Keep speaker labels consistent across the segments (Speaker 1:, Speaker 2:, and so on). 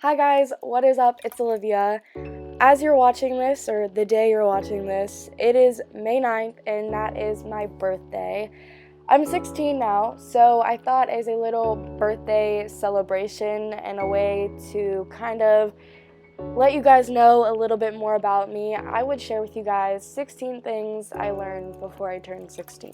Speaker 1: Hi guys, what is up? It's Olivia. As you're watching this, or the day you're watching this, it is May 9th, and that is my birthday. I'm 16 now, so I thought as a little birthday celebration and a way to kind of let you guys know a little bit more about me, I would share with you guys 16 things I learned before I turned 16.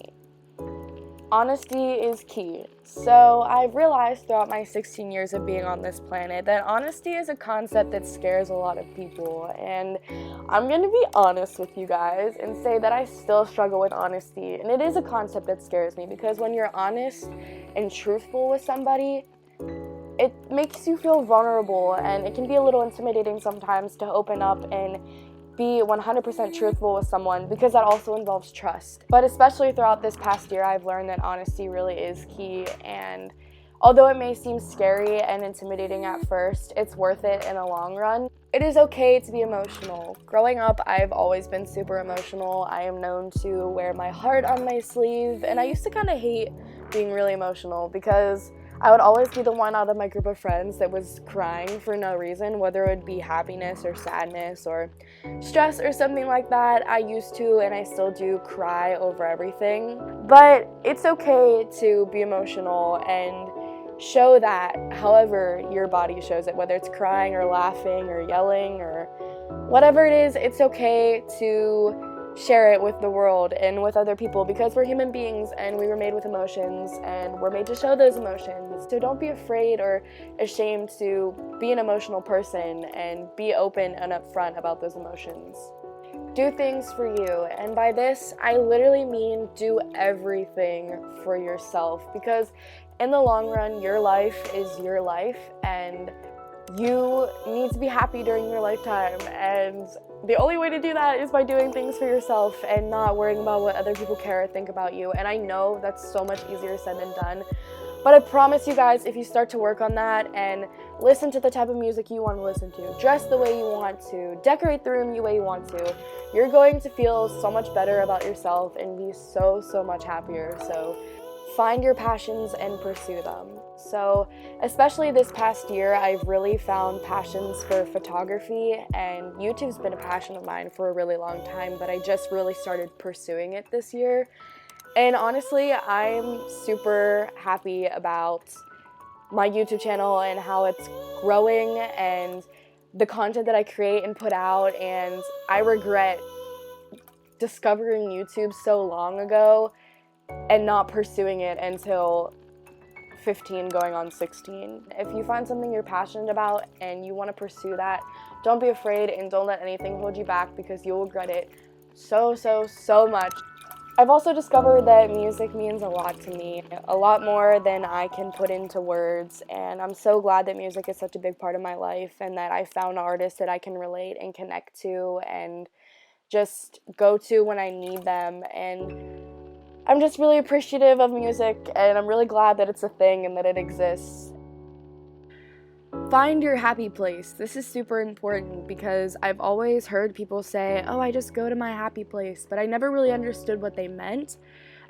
Speaker 1: Honesty is key. So I've realized throughout my 16 years of being on this planet that honesty is a concept that scares a lot of people, and I'm going to be honest with you guys and say that I still struggle with honesty, and it is a concept that scares me because when you're honest and truthful with somebody, it makes you feel vulnerable, and it can be a little intimidating sometimes to open up and be 100% truthful with someone because that also involves trust. But especially throughout this past year, I've learned that honesty really is key, and although it may seem scary and intimidating at first, it's worth it in the long run. It is okay to be emotional. Growing up, I've always been super emotional. I am known to wear my heart on my sleeve, and I used to kind of hate being really emotional because I would always be the one out of my group of friends that was crying for no reason, whether it would be happiness or sadness or stress or something like that. I used to, and I still do, cry over everything. But it's okay to be emotional and show that however your body shows it, whether it's crying or laughing or yelling or whatever it is. It's okay to share it with the world and with other people because we're human beings and we were made with emotions and we're made to show those emotions. So don't be afraid or ashamed to be an emotional person and be open and upfront about those emotions. Do things for you, and by this I literally mean do everything for yourself, because in the long run your life is your life and you need to be happy during your lifetime, and the only way to do that is by doing things for yourself and not worrying about what other people care or think about you. And I know that's so much easier said than done, but I promise you guys, if you start to work on that and listen to the type of music you want to listen to, dress the way you want to, decorate the room the way you want to, you're going to feel so much better about yourself and be so much happier. So find your passions and pursue them. So especially this past year, I've really found passions for photography, and YouTube's been a passion of mine for a really long time, but I just really started pursuing it this year. And honestly, I'm super happy about my YouTube channel and how it's growing and the content that I create and put out, and I regret discovering YouTube so long ago and not pursuing it until 15 going on 16. If you find something you're passionate about and you want to pursue that, don't be afraid and don't let anything hold you back because you'll regret it so much. I've also discovered that music means a lot to me, a lot more than I can put into words, and I'm so glad that music is such a big part of my life and that I found artists that I can relate and connect to and just go to when I need them. And I'm just really appreciative of music, and I'm really glad that it's a thing and that it exists. Find your happy place. This is super important because I've always heard people say, oh, I just go to my happy place, but I never really understood what they meant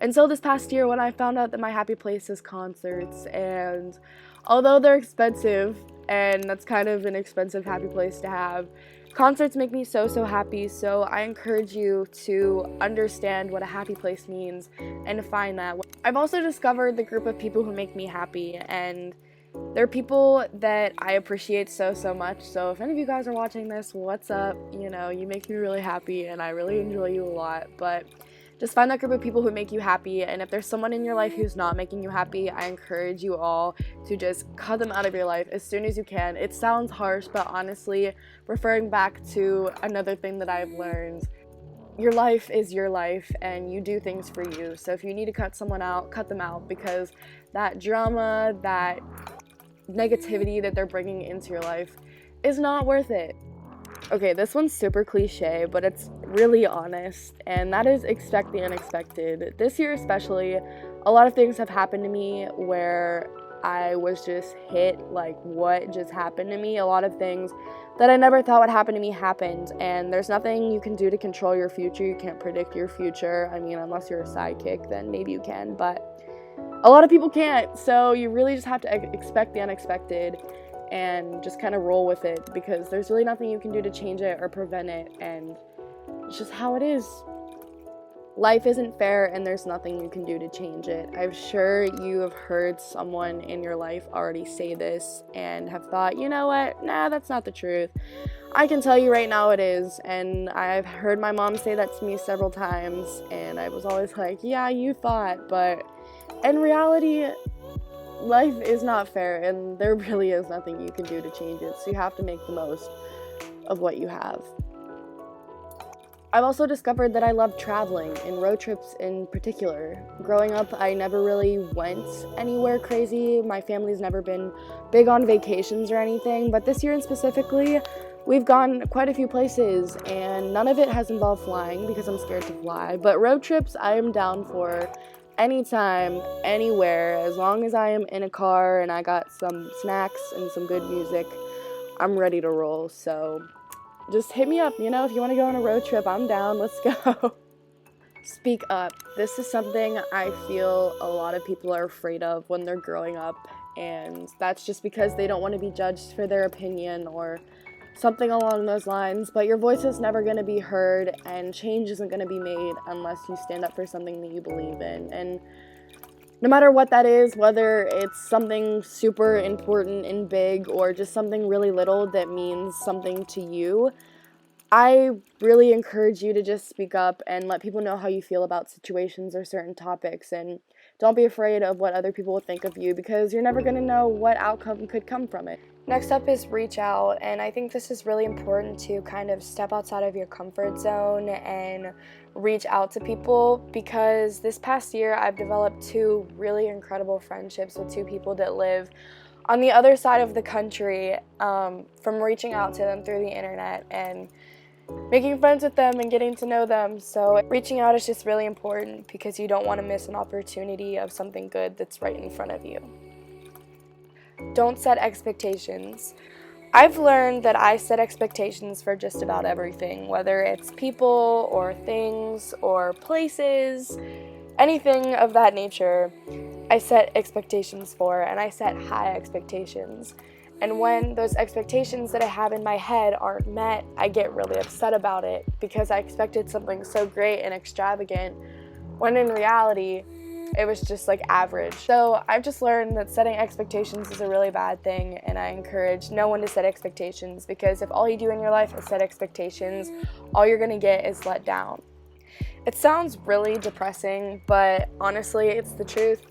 Speaker 1: until this past year when I found out that my happy place is concerts. And although they're expensive, and that's kind of an expensive happy place to have, concerts make me so happy, so I encourage you to understand what a happy place means and to find that. I've also discovered the group of people who make me happy, and they're people that I appreciate so much. So if any of you guys are watching this, what's up? You know, you make me really happy and I really enjoy you a lot, but just find that group of people who make you happy, and if there's someone in your life who's not making you happy, I encourage you all to just cut them out of your life as soon as you can. It sounds harsh, but honestly, referring back to another thing that I've learned, your life is your life and you do things for you. So if you need to cut someone out, cut them out, because that drama, that negativity that they're bringing into your life is not worth it. Okay, this one's super cliche, but it's really honest, and that is expect the unexpected. This year especially, a lot of things have happened to me where I was just hit, like, what just happened to me? A lot of things that I never thought would happen to me happened, and there's nothing you can do to control your future. You can't predict your future. I mean, unless you're a sidekick, then maybe you can, but a lot of people can't, so you really just have to expect the unexpected. and just kind of roll with it, because there's really nothing you can do to change it or prevent it, and it's just how it is. Life isn't fair, and there's nothing you can do to change it. I'm sure you have heard someone in your life already say this and have thought, you know what, nah, that's not the truth. I can tell you right now it is, and I've heard my mom say that to me several times, and I was always like, yeah, you thought, but in reality, life is not fair, and there really is nothing you can do to change it, so you have to make the most of what you have. I've also discovered that I love traveling, and road trips in particular. Growing up, I never really went anywhere crazy. My family's never been big on vacations or anything, but this year specifically, we've gone quite a few places, and none of it has involved flying because I'm scared to fly. But road trips, I am down for anytime, anywhere. As long as I am in a car and I got some snacks and some good music, I'm ready to roll. So just hit me up, if you want to go on a road trip, I'm down, let's go. Speak up. This is something I feel a lot of people are afraid of when they're growing up, and that's just because they don't want to be judged for their opinion or something along those lines, but your voice is never going to be heard, and change isn't going to be made unless you stand up for something that you believe in. And no matter what that is, whether it's something super important and big or just something really little that means something to you, I really encourage you to just speak up and let people know how you feel about situations or certain topics, and don't be afraid of what other people will think of you, because you're never going to know what outcome could come from it. Next up is reach out, and I think this is really important to kind of step outside of your comfort zone and reach out to people, because this past year I've developed 2 really incredible friendships with 2 people that live on the other side of the country, from reaching out to them through the internet and making friends with them and getting to know them. So reaching out is just really important, because you don't want to miss an opportunity of something good that's right in front of you. Don't set expectations. I've learned that I set expectations for just about everything, whether it's people or things or places, anything of that nature. I set expectations for, and I set high expectations. And when those expectations that I have in my head aren't met, I get really upset about it, because I expected something so great and extravagant, when in reality, it was just like average. So I've just learned that setting expectations is a really bad thing, and I encourage no one to set expectations, because if all you do in your life is set expectations, all you're gonna get is let down. It sounds really depressing, but honestly, it's the truth.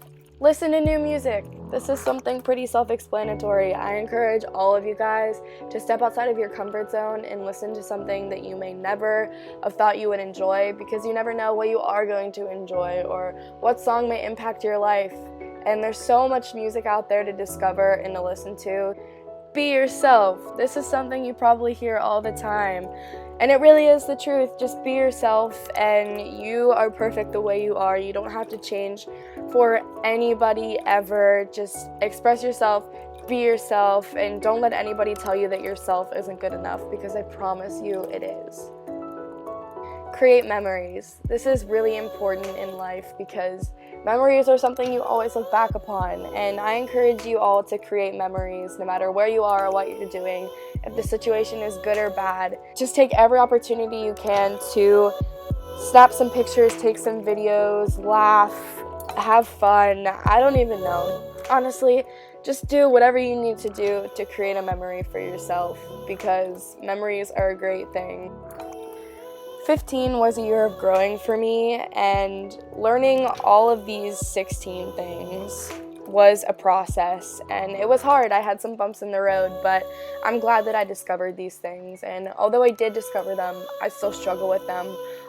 Speaker 1: Listen to new music. This is something pretty self-explanatory. I encourage all of you guys to step outside of your comfort zone and listen to something that you may never have thought you would enjoy, because you never know what you are going to enjoy or what song may impact your life. And there's so much music out there to discover and to listen to. Be yourself. This is something you probably hear all the time, and it really is the truth. Just be yourself, and you are perfect the way you are. You don't have to change for anybody ever. Just express yourself, be yourself, and don't let anybody tell you that yourself isn't good enough, because I promise you it is. Create memories. This is really important in life, because memories are something you always look back upon, and I encourage you all to create memories no matter where you are or what you're doing. If the situation is good or bad, just take every opportunity you can to snap some pictures, take some videos, laugh, have fun. I don't even know. Honestly, just do whatever you need to do to create a memory for yourself, because memories are a great thing. 15 was a year of growing for me, and learning all of these 16 things was a process, and it was hard. I had some bumps in the road, but I'm glad that I discovered these things, and although I did discover them, I still struggle with them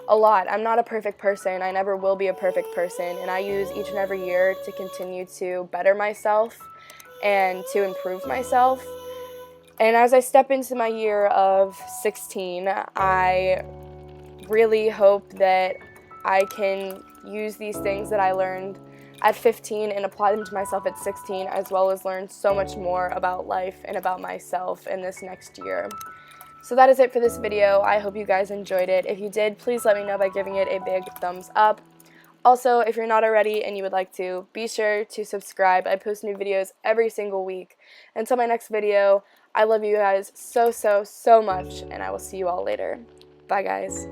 Speaker 1: a lot. I'm not a perfect person. I never will be a perfect person, and I use each and every year to continue to better myself and to improve myself. And as I step into my year of 16, I really hope that I can use these things that I learned at 15 and apply them to myself at 16, as well as learn so much more about life and about myself in this next year. So that is it for this video. I hope you guys enjoyed it. If you did, please let me know by giving it a big thumbs up. Also, if you're not already and you would like to, be sure to subscribe. I post new videos every single week. Until my next video, I love you guys so, so, so much, and I will see you all later. Bye, guys.